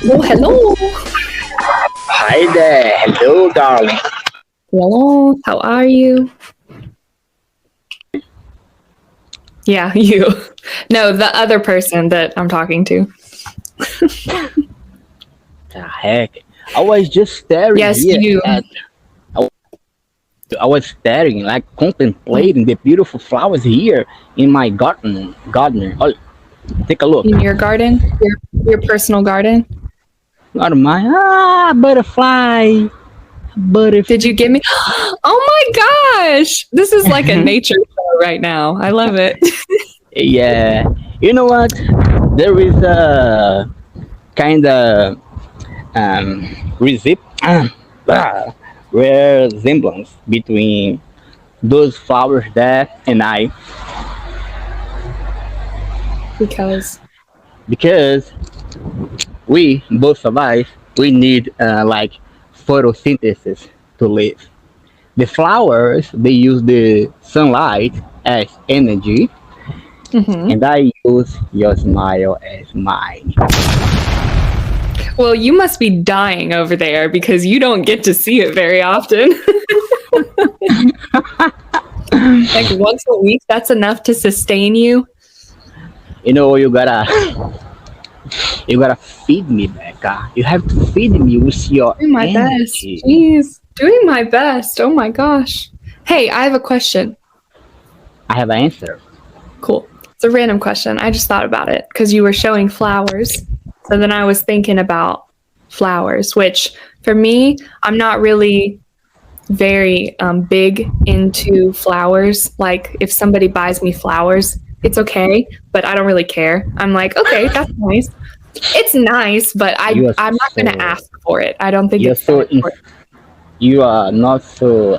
Oh, hello. Hi there. Hello, darling. Hello. How are you? Yeah, you. No, the other person that I'm talking to. The heck? I was just staring Yes, here you. I was staring, like contemplating the beautiful flowers here in my garden. Oh, take a look. In your garden? Your personal garden? Not mine. Ah, butterfly. Butterfly. Did you give me? Oh my gosh! This is like a nature show right now. I love it. Yeah. You know what? There is a kind of rare resemblance between those flowers there and I, because we both of us we need like photosynthesis to live. The flowers they use the sunlight as energy, and I use your smile as mine. Well, you must be dying over there because you don't get to see it very often. Like once a week, that's enough to sustain you. You know, you gotta feed me, Becca. You have to feed me with your Doing my best. energy. Jeez, doing my best. Oh my gosh. Hey, I have a question. I have an answer. Cool. It's a random question. I just thought about it because you were showing flowers. So then I was thinking about flowers, which for me, I'm not really very big into flowers. Like if somebody buys me flowers, it's okay, but I don't really care. I'm like, okay, that's nice. It's nice, but I'm not going to ask for it. I don't think You're it's so that important. you are not so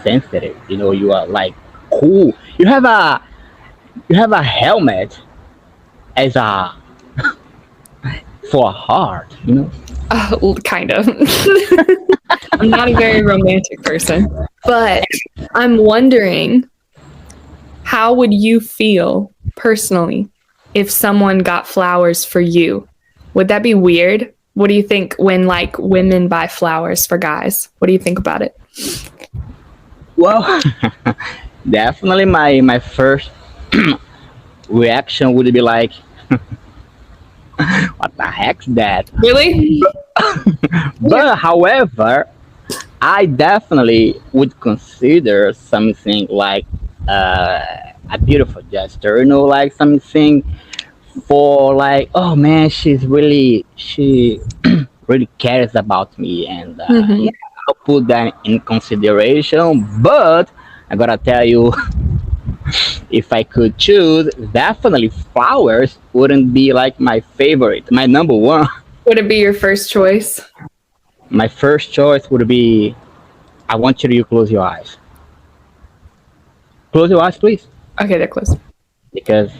sensitive. You know, you are like cool. You have a helmet as a for a heart. You know. Well, kind of. I'm not a very romantic person, but I'm wondering, how would you feel personally if someone got flowers for you? Would that be weird? What do you think when like women buy flowers for guys? What do you think about it? Well, definitely my first reaction would be like, what the heck's that? Really? But however, I definitely would consider something like a beautiful gesture. You know, like something for like, oh man, she really cares about me, and yeah, I'll put that in consideration. But I gotta tell you, if I could choose, definitely flowers wouldn't be like my favorite, my number one. Would it be your first choice? My first choice would be, I want you to close your eyes. Close your eyes, please, Okay, they're close. because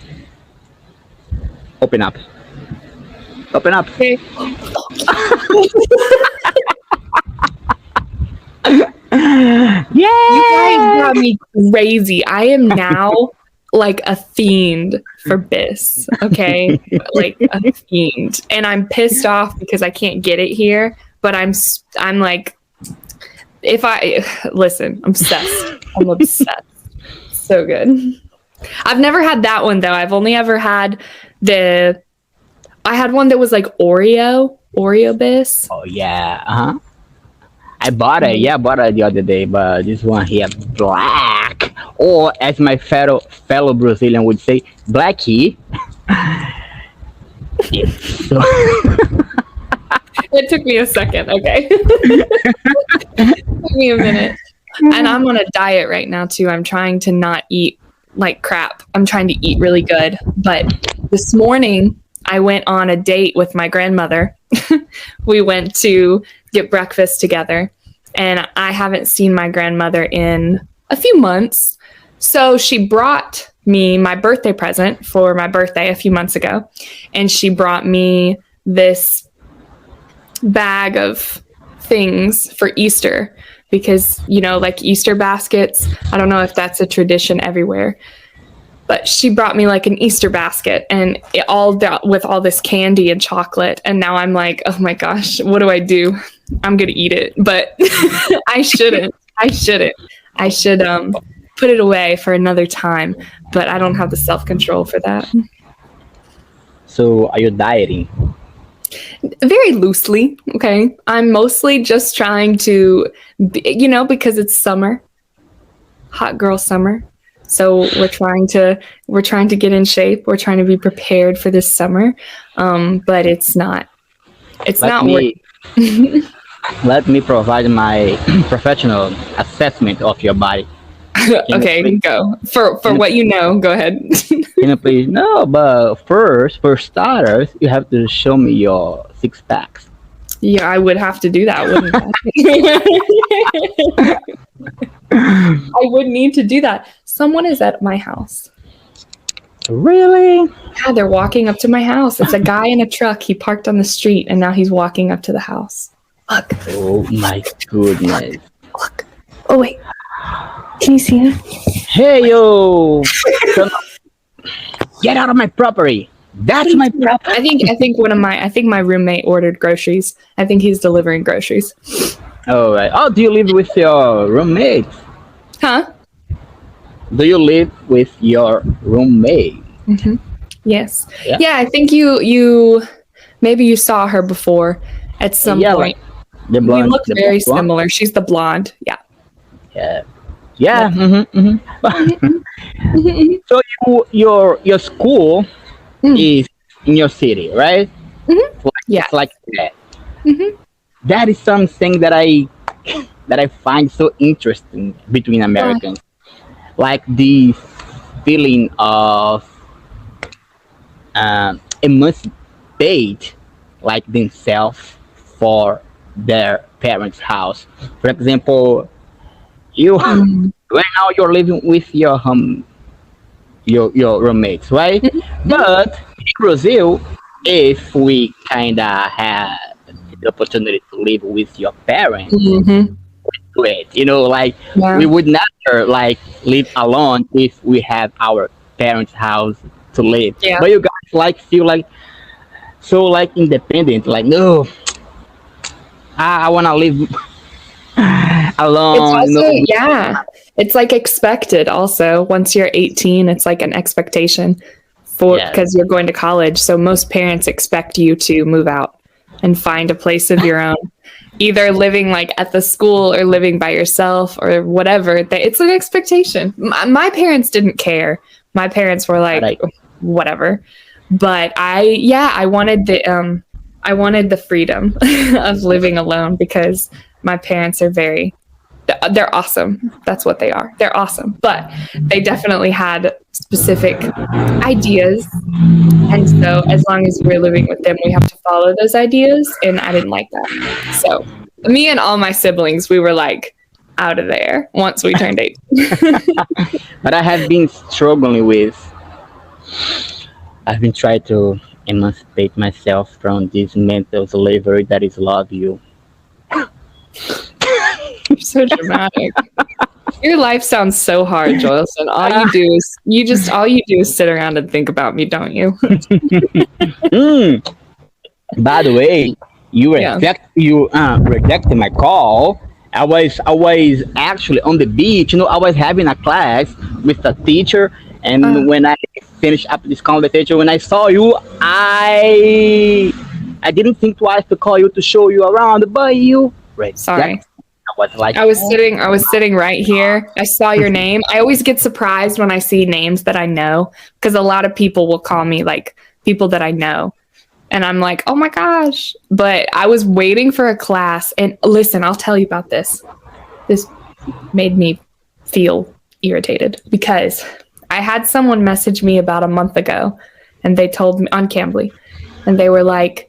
open up. Open up. Okay. Yeah. You guys got me crazy. I am now like a fiend for Biss. Okay, like a fiend, and I'm pissed off because I can't get it here. But I'm like, if I listen, I'm obsessed. I'm obsessed. So good. I've never had that one though. I've only ever had I had one that was like Oreo Biss. Oh yeah. I bought it. Yeah, I bought it the other day. But this one here, black, or as my fellow Brazilian would say, blackie. So, It took me a second. Okay. It took me a minute. And I'm on a diet right now too. I'm trying to not eat like crap. I'm trying to eat really good. But this morning I went on a date with my grandmother. We went to get breakfast together, and I haven't seen my grandmother in a few months. So she brought me my birthday present for my birthday a few months ago, and she brought me this bag of things for Easter because, you know, like Easter baskets. I don't know if that's a tradition everywhere. But she brought me like an Easter basket and with all this candy and chocolate. And now I'm like, oh my gosh, what do I do? I'm going to eat it. But I shouldn't. I should put it away for another time. But I don't have the self-control for that. So are you dieting? Very loosely. Okay. I'm mostly just trying to, because it's summer, hot girl summer. So we're trying to get in shape. We're trying to be prepared for this summer. But it's not working. Let me provide my professional assessment of your body. Okay, go. For what you know, go ahead. Can you please? No, but for starters, you have to show me your 6 packs. Yeah, I would have to do that, wouldn't I? I would need to do that. Someone is at my house. Really? Yeah, they're walking up to my house. It's a guy in a truck. He parked on the street, and now he's walking up to the house. Look. Oh my goodness. Look. Oh wait. Can you see him? Hey yo! Get out of my property. That's my property. I think my roommate ordered groceries. I think he's delivering groceries. All right. Oh, do you live with your roommate? Huh? Do you live with your roommate? Mm-hmm. Yes. Yeah. I think you maybe you saw her before at some point. Like the blonde. We look very similar. She's the blonde. Yeah. Yeah. Yeah. So your school is in your city, right? Yeah. Like that. That is something that I find so interesting between Americans. Like the feeling of emancipate like themselves for their parents' house. For example, you right now you're living with your roommates, right? But in Brazil, if we kinda had the opportunity to live with your parents, great. We would never like live alone if we have our parents' house to live. Yeah. But you guys like feel like so like independent, like no, I wanna live alone. It's also, it's like expected also. Once you're 18, it's like an expectation because you're going to college. So most parents expect you to move out and find a place of your own, either living like at the school or living by yourself or whatever. It's an expectation. My parents didn't care. My parents were like, whatever. But I wanted the freedom of living alone because my parents are they're awesome. That's what they are. They're awesome. But they definitely had specific ideas. And so as long as we're living with them, we have to follow those ideas. And I didn't like that. So me and all my siblings, we were like out of there once we turned 8. But I have been struggling with, I've been trying to emancipate myself from this mental slavery that is love you. You're so dramatic. Your life sounds so hard, Joelson. All you do is sit around and think about me, don't you? By the way, you rejected my call. I was actually on the beach. I was having a class with a teacher, and when I finished up this conversation, when I saw you, I didn't think twice to call you to show you around, but you sorry. I was sitting right here. I saw your name. I always get surprised when I see names that I know because a lot of people will call me like people that I know. And I'm like, oh my gosh. But I was waiting for a class. And listen, I'll tell you about this. This made me feel irritated because I had someone message me about a month ago and they told me on Cambly and they were like,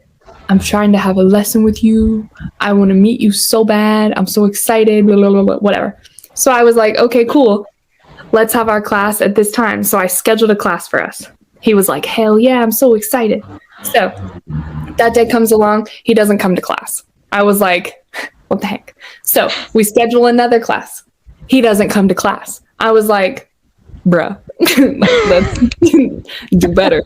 I'm trying to have a lesson with you. I want to meet you so bad. I'm so excited, blah, blah, blah, blah, whatever. So I was like, okay, cool. Let's have our class at this time. So I scheduled a class for us. He was like, hell yeah, I'm so excited. So that day comes along. He doesn't come to class. I was like, what the heck? So we schedule another class. He doesn't come to class. I was like, bruh, Let's do better.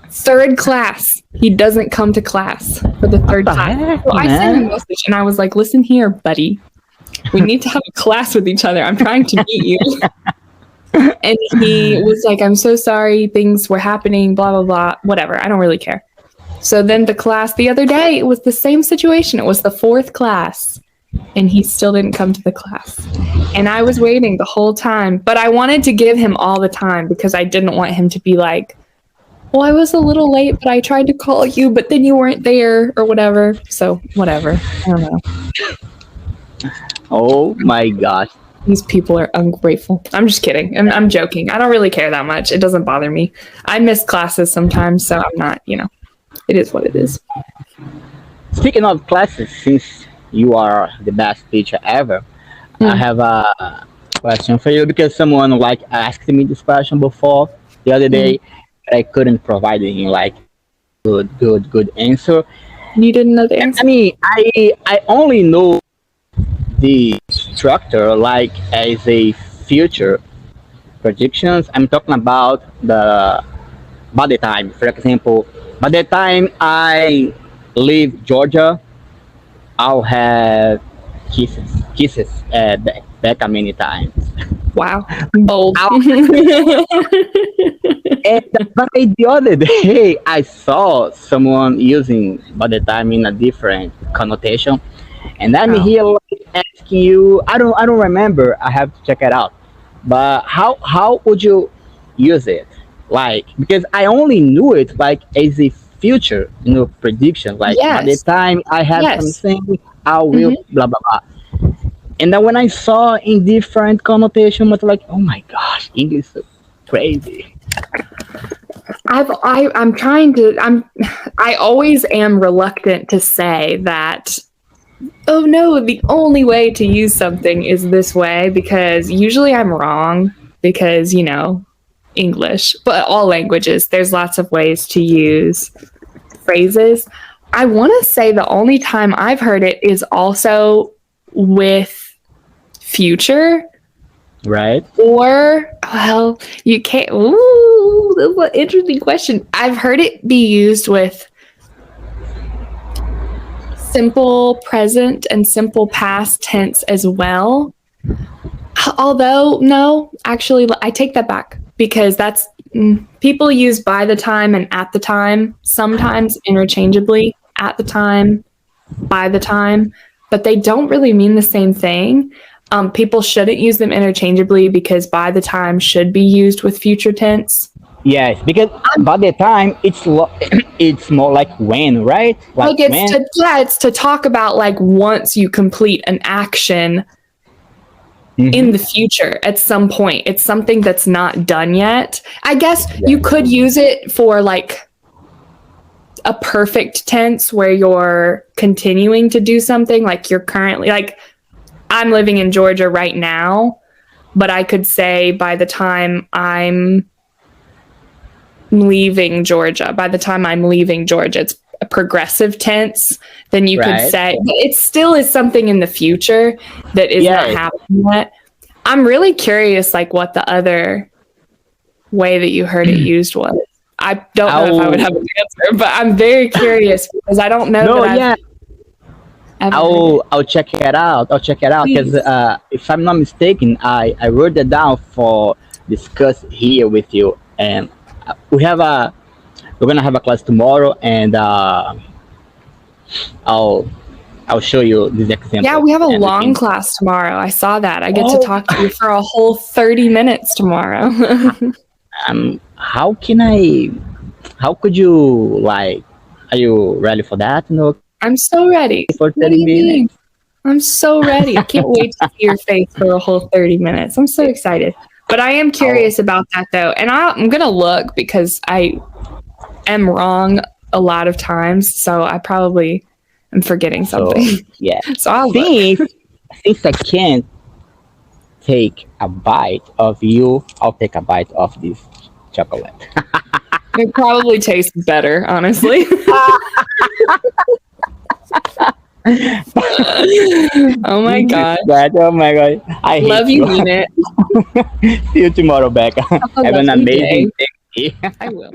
Third class, he doesn't come to class for the third time. So I sent him a message and I was like, listen here, buddy. We need to have a class with each other. I'm trying to meet you. And he was like, I'm so sorry. Things were happening, blah, blah, blah. Whatever. I don't really care. So then the class the other day, it was the same situation. It was the fourth class. And he still didn't come to the class. And I was waiting the whole time. But I wanted to give him all the time because I didn't want him to be like, well, I was a little late, but I tried to call you, but then you weren't there or whatever. So whatever. I don't know. Oh my gosh. These people are ungrateful. I'm just kidding. I'm joking. I don't really care that much. It doesn't bother me. I miss classes sometimes, so I'm not, it is what it is. Speaking of classes, since you are the best teacher ever, I have a question for you because someone asked me this question before the other day. I couldn't provide any good answer. You didn't know the answer? I mean, I only know the structure as a future predictions. I'm talking about by the time, for example, by the time I leave Georgia, I'll have kisses Becca many times. Wow, bold. But the other day, I saw someone using by the time in a different connotation, and I'm here asking you. I don't remember. I have to check it out. But how would you use it? Because I only knew it as a future, prediction. By the time I have something, I will blah blah blah. And then when I saw in different connotation, I was like, oh my gosh, English is so crazy. I always am reluctant to say that, oh no, the only way to use something is this way, because usually I'm wrong because, English, but all languages, there's lots of ways to use phrases. I want to say the only time I've heard it is also with future. Right. Or, well, you can't. Ooh, that's an interesting question. I've heard it be used with simple present and simple past tense as well. Although, no, actually, I take that back because that's people use by the time and at the time, sometimes interchangeably, at the time, by the time, but they don't really mean the same thing. People shouldn't use them interchangeably because by the time should be used with future tense. Yes, because by the time it's more like when, right? It's to talk about once you complete an action in the future at some point. It's something that's not done yet. I guess you could use it for a perfect tense where you're continuing to do something, you're currently I'm living in Georgia right now, but I could say by the time I'm leaving Georgia, it's a progressive tense. Then you could say, but it still is something in the future that is not happening yet. I'm really curious, what the other way that you heard it used was. I don't know if I would have an answer, but I'm very curious because I don't know. I'll check it out. Because if I'm not mistaken, I wrote it down for discuss here with you, and we're gonna have a class tomorrow, and I'll show you this example. Yeah, we have a long class tomorrow. I saw that. I get to talk to you for a whole 30 minutes tomorrow. How could you are you ready for that? I'm so ready. For 30 minutes. I'm so ready. I can't wait to see your face for a whole 30 minutes. I'm so excited. But I am curious about that, though. And I'm going to look because I am wrong a lot of times. So I probably am forgetting something. So I'll look. Since I can't take a bite of you, I'll take a bite of this chocolate. It probably tastes better, honestly. Oh my god. Oh my god. I Love hate you, mean it. See you tomorrow, Becca. Have a Have an lovely amazing day. day. I will.